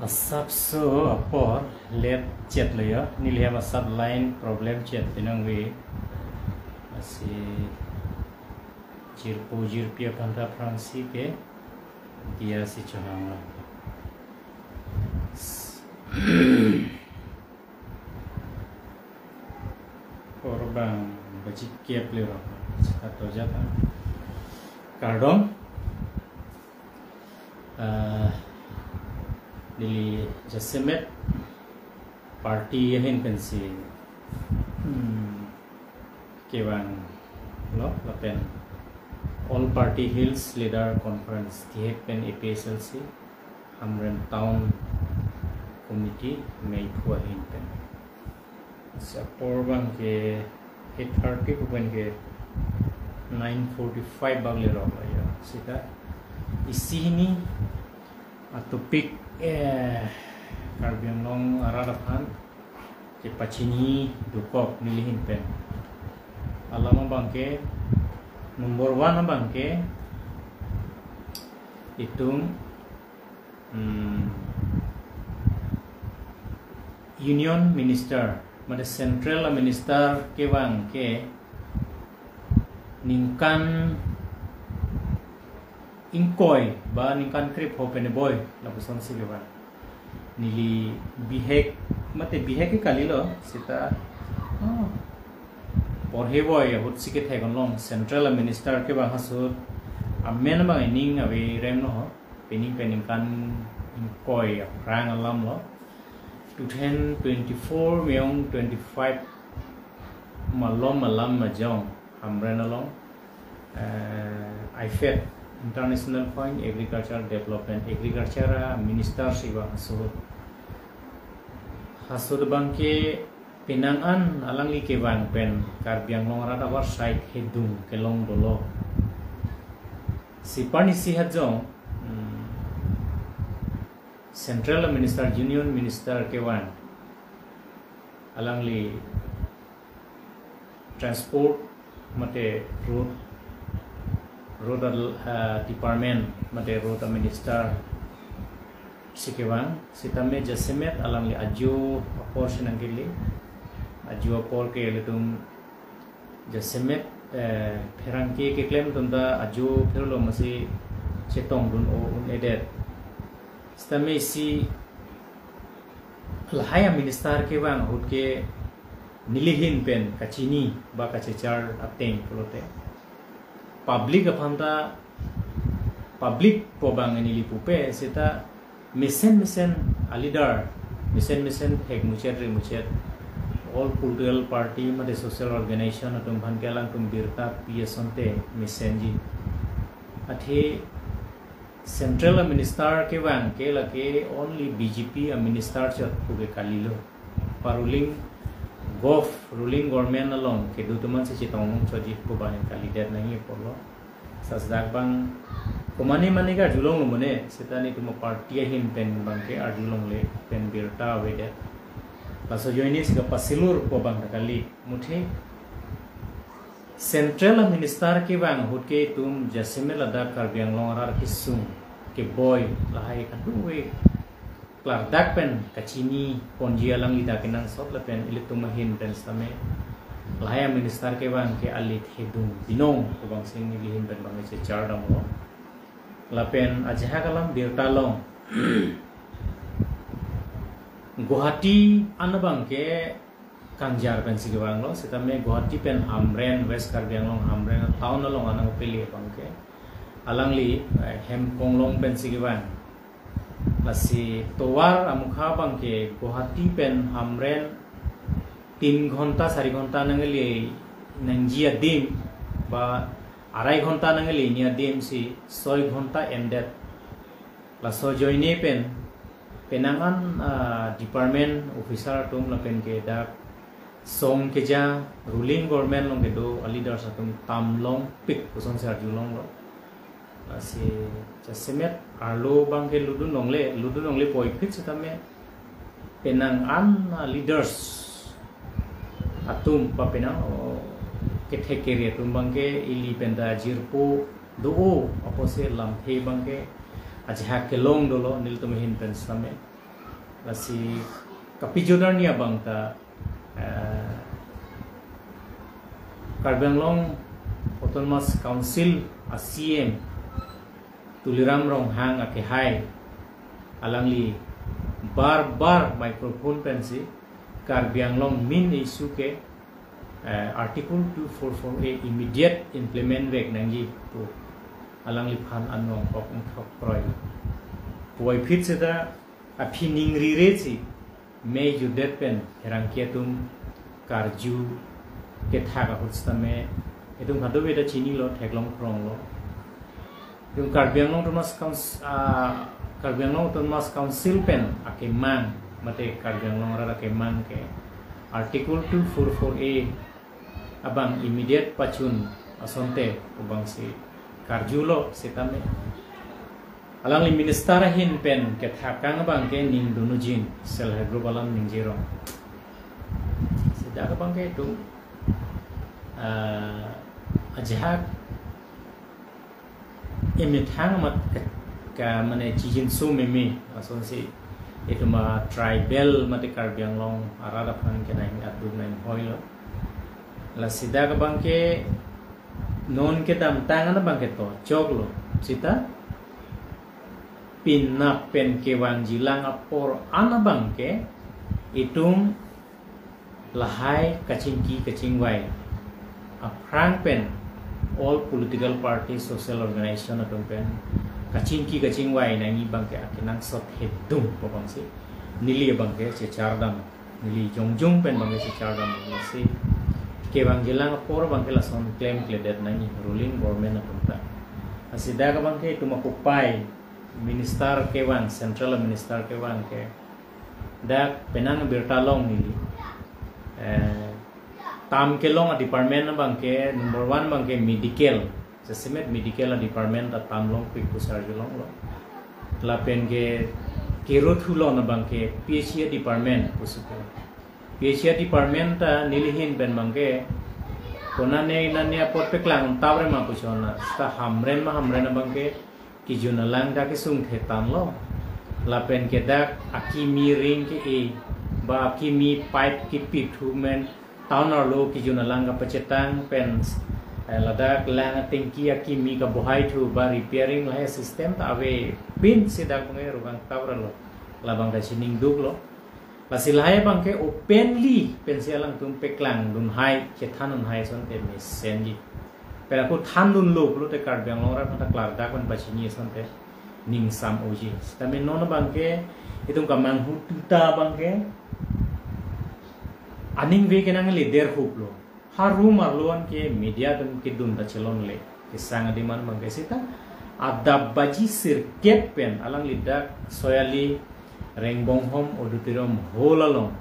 Asapso apor let chat lo ya nilhem asap line problem chat pinang we asi jirpia panta fransi ke dia si chahang korban bajik kep le ro atau jata kardong dili jasemet party yahin pensi kewan lo lapen all party hills leader conference tihe pen APSLC Hamren town committee may khua hin pen sapor bang ke 8:30 bukan ke 9:45 bagle ro ya sita isi ini topik Karbiang long ararapan ke pacini dukok nilihin pen alama bangke nomor 1 bangke itung union minister made central minister ke bang ke ningkan ingkoy ba ningkan krip hopen boy labusan sigeban nili bihek mate bihek kali lo sita porhe boy hut siket he gonlong central minister ke ba hasut amen ba ning awe rem no pening kan ingkoy rang alam lo 2024 meong 25 malam majong hamren along IFED International Fund Agriculture Development Agriculture Minister siwa hasud bangke pinangan alangli ke bang pen Karbiang long rada war site hedung kelong dolo sipani sihajong Central Minister Union Minister kewan alangli transport mate road department mate road minister sikewang sitame jasemet alangli aju portion angili aju apor ke letum jasemet pherangke ke claim tunda aju pherlo masi chetong dun o unedet sitame si lahaya minister kewang hutke nilihin pen kachini ba kachechar ateng pulote public apanta public pobang nili pupe sita mesen alidar mesen hek muchet all political party mate social organization atum bhankelang tum birta psonte mesenji athe central minister ke bang ke lake only BJP a minister chat puge kalilo paruling ruling government along ke dutuman se chitong choji puban kalider nahi polo sasdak bang komane mane ga julong mone setani tumo party hin pen bangke ar julong le pen birta wede paso joinis ga pasilur pobang kali muthe central minister ke bang hutke tum jasimel ada Karbiang long rar kisung ke boy lahai kaduwe klar dak pen kachini ponji alang lida kenang sot la pen ilitumahin pen stame lahaya minister ke bang ke alit hedung binong ko bang sing lihin pen bang se char dam lo la pen ajha kalam birta long Guwahati anabang ke kangjar pen sige bang lo sitame Guwahati pen Hamren West Karbiang long Hamren town long anang peli bang ke alangli hem konglong pen sige bang Lasi towar amukha bangke Guwahati pen Hamren 3 घंटा 4 घंटा नंगली नंजिया dim ba 2.5 घंटा नंगली निया dim si 6 घंटा ended laso joine pen penangan department officer tum la pen ke dak song ke ja ruling government long ke do leader satum tamlong pik kusong sar julong lo si jasemet arlo bangke ludun nongle poi fit setame penang leaders atum pa penang ke thekere tum bangke ili penda jirpo do opose lam he bangke ajha ke long dolo nil tum hin pen same lasi kapijodar ni abang ta Karbi Anglong Autonomous Council ACM tuliram rong hang ake hai alangli bar microphone pensi Karbi Anglong min isu ke article 244A immediate implement vek nangi tu alangli phan anong ok proi poi phit se da aphi ningri re chi me judet pen herang kia tum karju ke thaga hustame edung hadu beda chini lo theklong krong lo yung Karbi Anglong Autonomous Council pen ake mang mate Karbi Anglong ra ake mang ke article 244A abang immediate pachun asonte ubang si karjulo sitame alang li minister hin pen ke thakang bang ke ning dunujin sel group alam ning jero sida bang ke tu ajak emithang mat ka mane chijin su meme ason si itu ma tribal mate Karbi Anglong arada phan ke nai adu nai hoilo la sida ka bangke non ke dam tangan bangke to choklo sita pinna pen ke wang jilang apor ana bangke itung lahai kacing wai aprang pen all political parties social organization atong pen kacing wai nangi bangke akinang sot hedum po bangsi nili bangke se chardam nili jongjong pen bangke se chardam si ke bang jilang por bangke lason claim kledet nangi ruling government apunta asida ka bangke tumakupai minister ke bang central minister ke bang ke dak penang bertalong nili tam ke long department bangke number 1 bangke medical sesemet medical department ta tam long quick pusar jolong lo la pen ke kirut hulo na bangke PHC department pusuke PHC department ta nilihin ben bangke konane nane apot peklang tawre ma pusona sta hamren na bangke ki juna lang da ke sung the tan lo la pen ke dak akimi ring ke e ba akimi pipe ki pitu men tawnar lo ki juna lang ka pacetang pen ladak lang tingki akimi ka bohai thu ba repairing la system ta ave pin sidak ngai rugang tawra lo labang da sining duk lo pasilaya bangke openly pensialang tum peklang dun hai che thanun hai son te mi senji pera ko thanun lo lo te Karbi Anglong ra ta klar da kon bachini son te ning sam oji tame non bangke itung kamang hututa bangke aning ve kenang le der hup lo haru marluan ke media dum ke dun ta chelon le ke sang adiman bangke sita adab baji sirket pen alang lidak soyali Rengbong Home Auditorium Hall along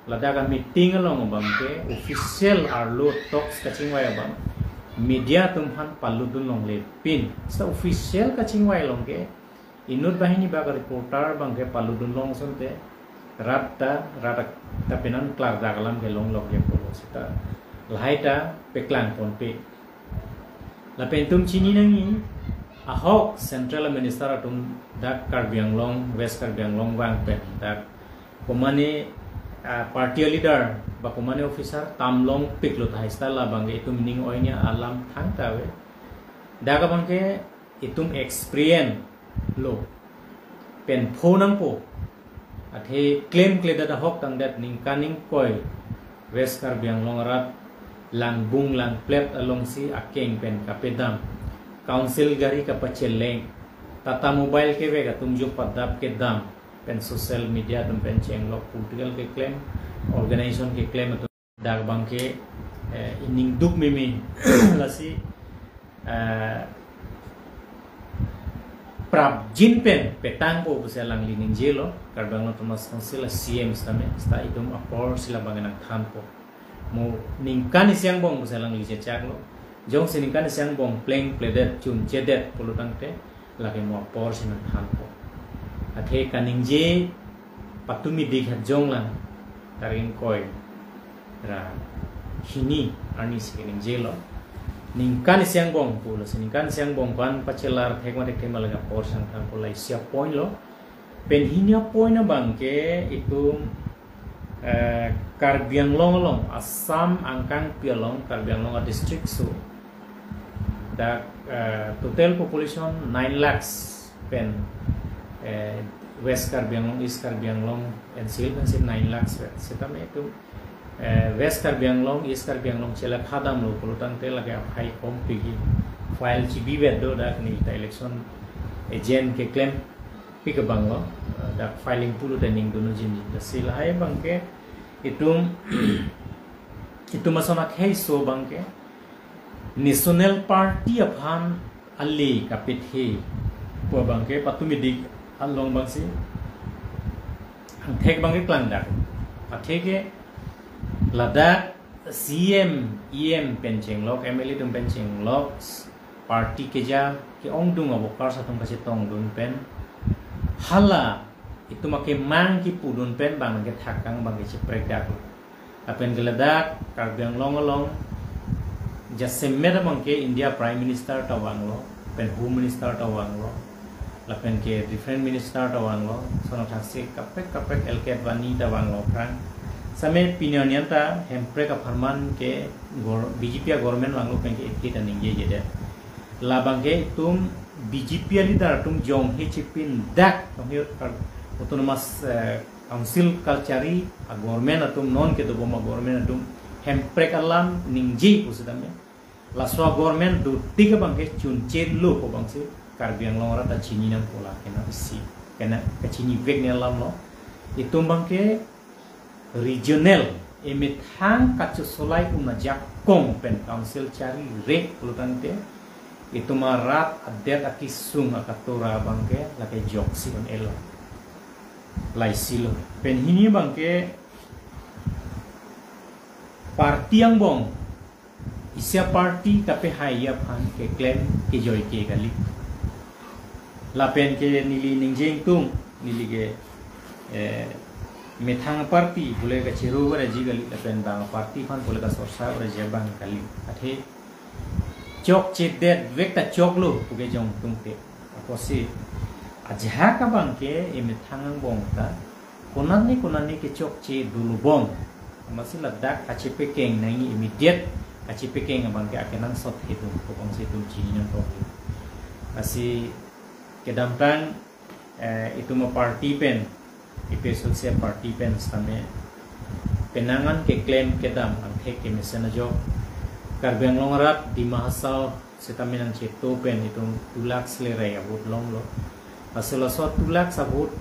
ladaga meeting along bangke official arlo talks kaching wai bang media tumhan paludun long le pin sa official kaching wai long ke inut bahini baga reporter bangke paludun long sonte rata tapenan klar dagalam ke long ke polo sita lahaita peklang ponpe la pentum chini nangi Ahok Central Minister atung dak Karbi Anglong West Karbi Anglong wang pen dak komane party leader ba komane officer tamlong piklut haista la bangge itu meaning oinya alam thang tawe daga bangke itum experience lo pen phonang po athe claim kleda da hok tang dat ning kaning koi West Karbi Anglong rat lang bung lang plate along si akeng pen kapedam council gari ka pacheleng tata mobile ke vega tumjo padap ke dam pen social media tum pen chenglok political ke claim organization ke claim to dag bangke ining duk meme lasi prab jin pen petang po selang lining jelo Karbi Anglong Autonomous Council CM stame sta itum apor sila banganang thampo mo ningkan siang bong selang lije chaklo jong siningkan siang bong pleng pledet chun chedet polutang te lagi mo por sinan thampo athe kaningje patumi dik jong lang taring koi ra hini arni sining jelo ningkan siang bong pulo siningkan siang bong ban pachelar thekma malaga por sang thampo lai sia point lo penhinya poin bangke itu Karbi Anglong Assam angkang pialong Karbi Anglong district so the total population 9 lakhs pen West Karbi Anglong, East Karbi Anglong and Silvanship 9 lakhs setame itu West Karbi Anglong, East Karbi Anglong cela khadam lo pulutan te lage high home pigi file chibi bedo da ni election agent ke claim pick banglo da filing pulu dening dunu jin da sila hai bangke itu masona khai so bangke National Party aphan ali kapit he po bangke patumi dik along bangsi thek bangke klandak atheke Ladakh CM EM pencheng lok MLA tum pencheng lok party keja ke ongdung abokar satung kasi tong dun pen hala itu make mang ki pudun pen bang ke thakang bang ke prek dak apen Ladakh Karbi Anglong jasemmer bang ke India Prime Minister tawanglo pen Home Minister tawanglo lapen ke Defense Minister tawanglo sono thasi kapek elke bani tawanglo kan Same pinonianta hempre ka farman ke BJP government wanglo pen ke ikita ningye jede labangke tum BJP leader tum jong he chipin dak tumir autonomous council kalchari a government atum non ke do boma government atum hempre kalam ningji usudame laswa government do tiga bangke chunche lu ko bangse Karbi Anglong rata chini nam pola kena isi kena ke chini vek ne lam lo itu bangke regional emithang kacu solai umajak kong pen council cari rek pelutante itu marat adet akisung akatura bangke lake joksi on elo laisilo pen hini bangke parti yang bong isya parti tapi haya pan ke claim ke joy ke kali lapen ke nili ningjeng tung nili ke methang party boleh ke ciru ber jigali lapen bang party pan boleh ke sorsa ber jabang kali athe chok chedet vekta chok lu puge jong tungte aposi ajha ka bang ke methang bong ta konani ke chok che dulu bong masih Ladakh ACP keng nangi immediate ACP keng bang ke akenan sot hitu ko bang se tum chini to asi kedampang itu mau party pen episode se party pen same penangan ke claim kedam ang thek ke mesen jo Karbi Anglong rat di mahasau setamen ang cheto pen itu 2 lakh le rai abut long lo asala so 2 lakh sabut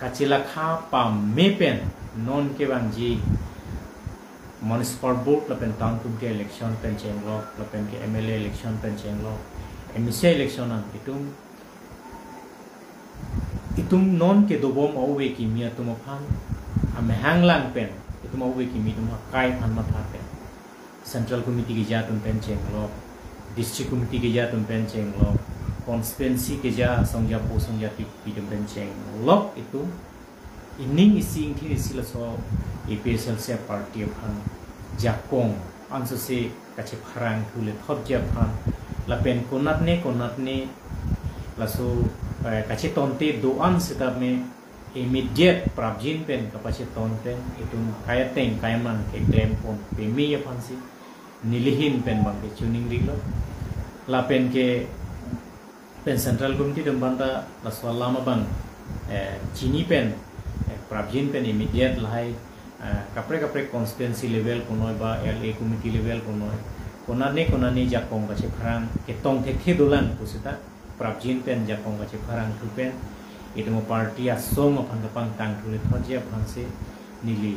kachila kha pam me pen non ke bang ji municipal board la pen town tum ke election pen chenglo la pen ke MLA election pen chenglo MCA election an itum non ke dobom awe ki mia tum phan ame hanglang pen itum awe ki mi tum kai phan ma tha pen central committee ki ja tum pen chenglo district committee ki ja tum pen chenglo constituency ki ja songja po songja ti tum pen chenglo itu ining ising thi isila so EPSL se party phan jakong anso se kache pharang thule thop ja phan la pen konat ne laso kache tonte doan setab me immediate prabjin pen kapache tonte itu kaya teng kaya man ke claim pon pemi ya pansi nilihin pen bang ke tuning rilo la pen ke pen central committee dum banda la swalama bang chini pen prabjin pen immediate lahai kapre constituency level konoi ba LA committee level konane jakong kache pharang ke tong the dolan kusita prabjin pen jakong kache pharang thupen itu mo party asong apang kapang tang thule thojia phanse nili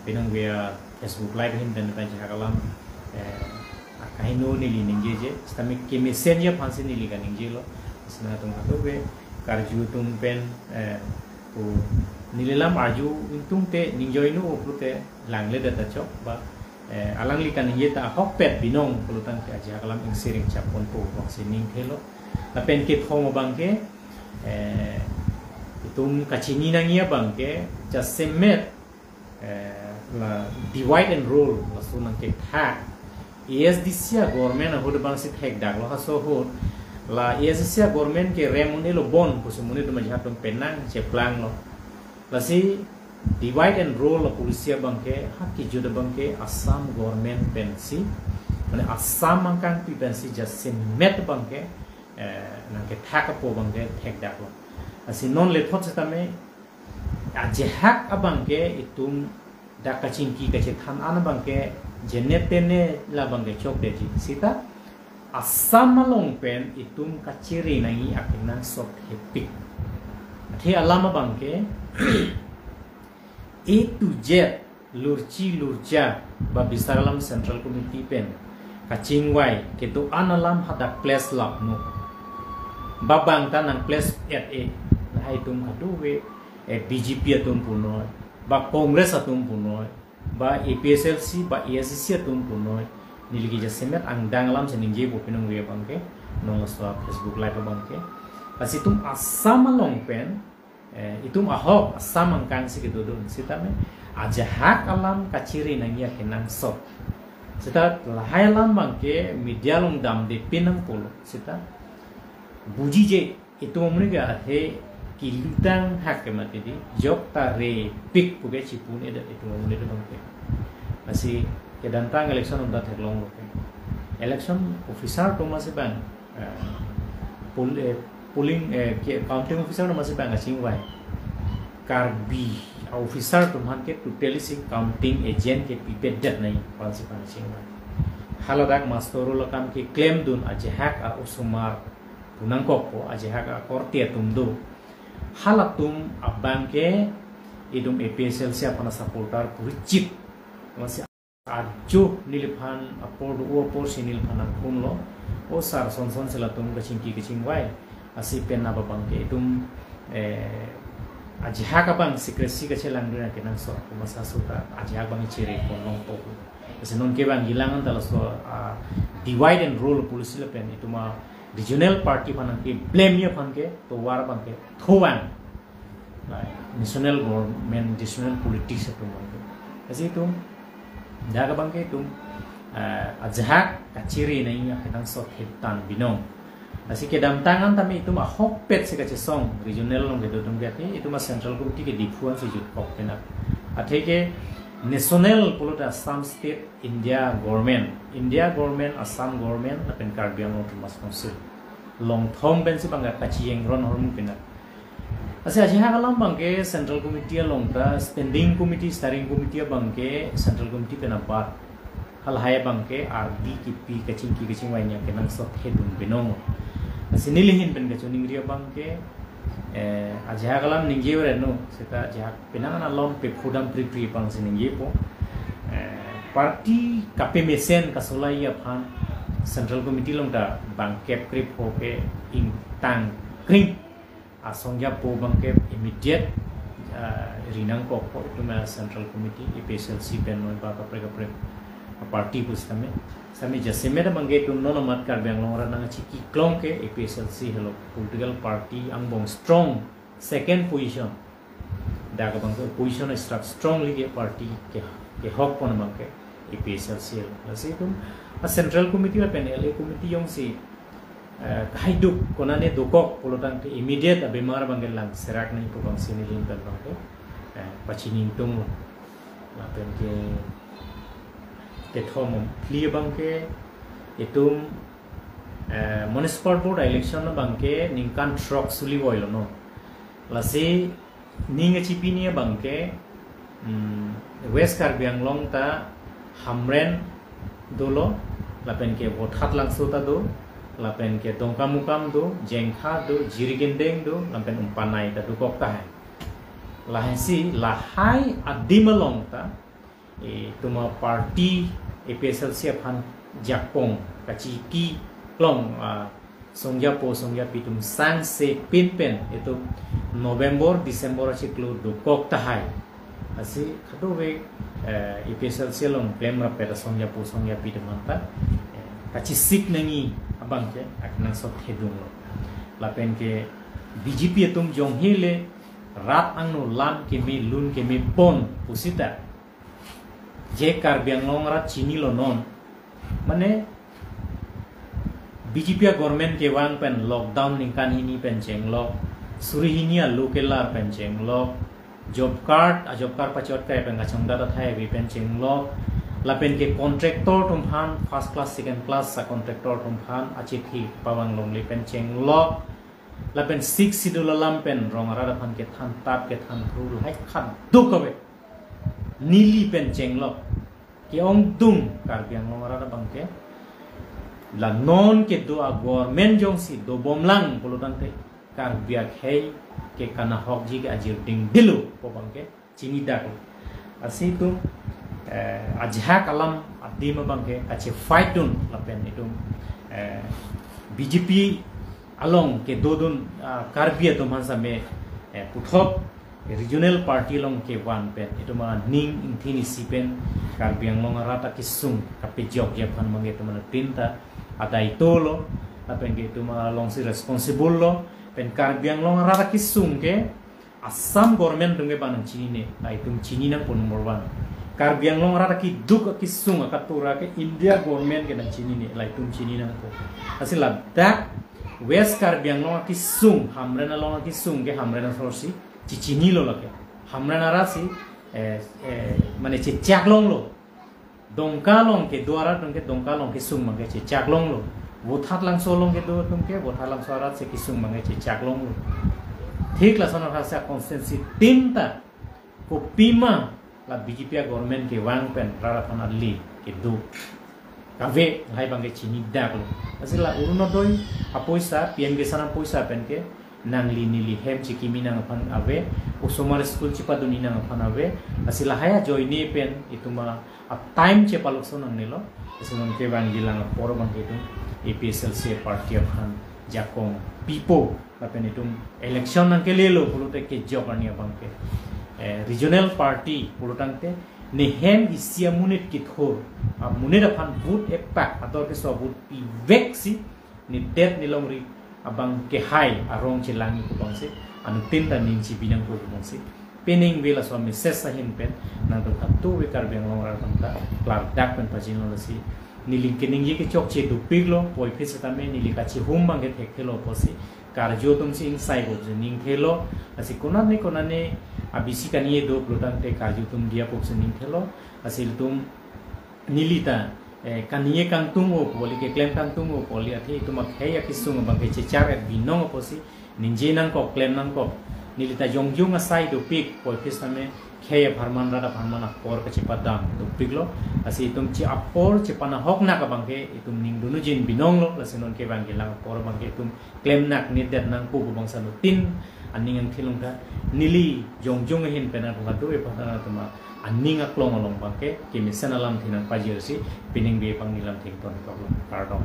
penang via Facebook live hin pen pen jakalam kaino nili ningje je stami ke messenger phanse nili ga ningje lo sna tung hato be karju tum pen ko nilelam arju tung te ningjoinu oprute langle data chok ba alang likan ningje ta hokpet binong pulutan ke aja kalam ing siring chapon po vaksining thelo lapen ke thom bangke itum kachini nangia bangke jasemet la divide and rule la sunang ke tha ESDC government hod bang sit hek dak lo haso hod la ISIS government ke remune lo bon pusumune to majhat tum penang ceplang lo la si divide and rule lo polisia bangke hak ki juda bangke Assam government pensi mane Assam angkang pi pensi just met bangke nangke thak po bangke thek dak lo asi non le thot setame ajehak abangke itum dakaching ki kache than an bangke jenetene la bangke chok deji sita Assam malong pen itum kaciri nangi akina sot hepik the alama bangke A to Z lurci lurja ba bisaralam central committee pen kacingwai ketu analam hadak place lap no babang tanang place at a hai tum aduwe BJP atum punoy ba Congress atum punoy ba APSLC ba ESC atum punoy niligi jasemet ang danglam seningje bo pinong we bangke nong sa Facebook live bangke asitum Assam long pen itum ahok Assam angkang sikitu dun sitame ajahak alam kaciri nangia kenang sok sita lahailam bangke media long dam de pinang polo sita buji je itu omriga he kilutang hak mati di jok tare pik puge cipun eda itu omri de bangke masih kedantang election unta therlong loke election officer to masih bang polling counting officer to masih bang asing wai karbi officer to man ke totally sing counting agent ke pipet dat nai pansi sing wai haladak mastoro lokam ke claim dun ajehak a usumar punang kopo ajehak a korte tumdo halatum abang ke idum APSL siapa na supporter puricit masih ajo niliphan apor uapor sinilphan akun lo o sar son selatum kacing wai asipen na babangke itum ajihak abang secrecy kacelang dina kenang so masa suta ajihak bang ciri ponong to senon ke bang hilangan tala so divide and rule policy lepen itu ma regional party phanang ke blame ye phan ke to war bang ke thowan national government national politics itu asi itu jaga bangke tum ajahak kaciri na inga ketang sok hitan binong asi kedam tangan tami itu mah hokpet se kace song regional long gedo dum gati itu mah central committee ke difuan se jut hokpena atheke national polota Assam state India government Assam government na pen karbiang long mas council long thong ben se bangga kaciyeng ron hormu pena asi ajihak alam bangke central committee long ta standing committee steering committee bangke central committee pena bat hal haya bangke RDKP kacing wainya kenang sok hedun binong asi nilihin pen kacuning ria bangke ajihak alam ningje no seta ajihak penangan alom pe khudam pri pang siningje po party kape mesen kasolai aphan central committee long ta bangke krip hoke ing tang kring asongja po bangke immediate rinang ko itu ma central committee APSLC pen no ba kapre party pus sami jaseme da bangke tum no mat kar bang long ran chiki klong ke APSLC hello political party angbong strong second position da ka bangke position strongly ke party ke hok pon bangke APSLC lasi tum central committee la pen LA committee yong si kahiduk konane dukok polotang ke immediate abemar bangel lang serak nai po bang sinilin kan bangke pachining tung la pen ke thom clear bangke itum municipal board election na bangke ningkan truck suli boilo no lasi ninga chipini bangke west karbiang long ta hamren dolo la pen ke vote hat lang sota do lapen ke dongka mukam do jengkha do jirigendeng do lapen umpanai ta dukok ta lahasi lahai adimalong ta tuma party APSLC aphan jakpong kachiki klong songja pitum sang se pinpen itu November December chiklu dukok ta hai asi khado we APSLC long claim ra pera songja pitum ta kacisik nangi abang ke akna sok hedung lapen ke BJP tum jong hele rat angno lam ke me lun ke me pon pusita je karbiang long rat chini lo non mane BJP government ke wang pen lockdown ningkan hini pen jenglok suri hini lokelar pen jenglok job card pachot kai pen ngachong data thai bi pen jenglok lapen ke contractor tumphan first class second class sa contractor tumphan achithi pawang longli pen jenglok lapen 6 sidul lam pen rongara phan ke than tap ke than rul hai khat dukabe nili pen jenglok ke ong dung karbiang rongara bangke la non ke do government jong si do bomlang pulutan te kar biak hei ke kana hok ji ke ajir ding dilu po bangke chini dak asi tu ajha kalam adim bangke ache fight dun lapen itu BJP along ke dodun karbia to man same puthop regional party long ke wan pen itu ma ning inthini sipen karbiang long rata kisung kape jok je phan mangi to man tinta ada itu lo lapen ke itu ma long si responsible lo pen karbiang long rata kisung ke Assam government dungge banang chini ne la itu chini nang pun number 1 karbiang long rata ki duk kisung akatura ke India government ke nang chini ne la itu chini nang ko asila dak West Karbiang long kisung hamrena long kisung ke hamrena sorsi cicini lo lake hamrena rasi mane cicak long lo dongka long ke duara dongke dongka long kisung mange cicak long lo wothat lang so long ke do dongke wothat lang sorat se kisung mange cicak long lo ठीक ला सोना खासा कॉन्स्टेंसी तीनता को पीमा ला BJP government के वांग पेन रारा थाना ली के दो कावे hai bangke chini dak lo asila uruno doi apoisa PM ke sana poisa pen ke nangli nili hem chikimi nang phan ave usomar school chipa duni nang phan ave asila haya joini pen ituma a time che palok sonang nilo esunon ke bang gilang por bangke tu APSLC party of han jakong pipo pen itum election nang ke lelo pulute ke jokarnia bangke regional party pulutangte nehem isia munit kithor munit aphan vote epak ator ke so vote pi veksi ni det ni longri abang ke hai arong chilangi ko bangse anu tinda nin chi binang ko bangse pening vela so message sahin pen nang to tu we kar beng long ra tanta klar dak pen pajin lo si niling kening ye ke chok che du piglo poi phisa tame nilika chi hum bang ke thekelo posi karjo tum sing sai go ning thelo asi konane abisi kanie do plutan te karjo tum dia pok ning thelo asil tum nilita kanie kang tung o poli ke claim kang tung o poli athi tuma kheya kisung bang ke chechar et binong posi ninje nang ko claim nang ko nilita jongjung asai do pik poi phisa me kheya pharman rada pharmana por ke chipadam do piklo asi tum chi apor chipana hok na ka bang ke itum ning dunu jin binong lo lasinon ke bang ke lang por bang ke tum claim nak ni det nang pu bang sanu tin aning ang thilong ka nili jongjung hin pena ko do e phana tuma aning aklong along bang ke misanalam thinan pajir si pining be pang nilam thing ton problem pardon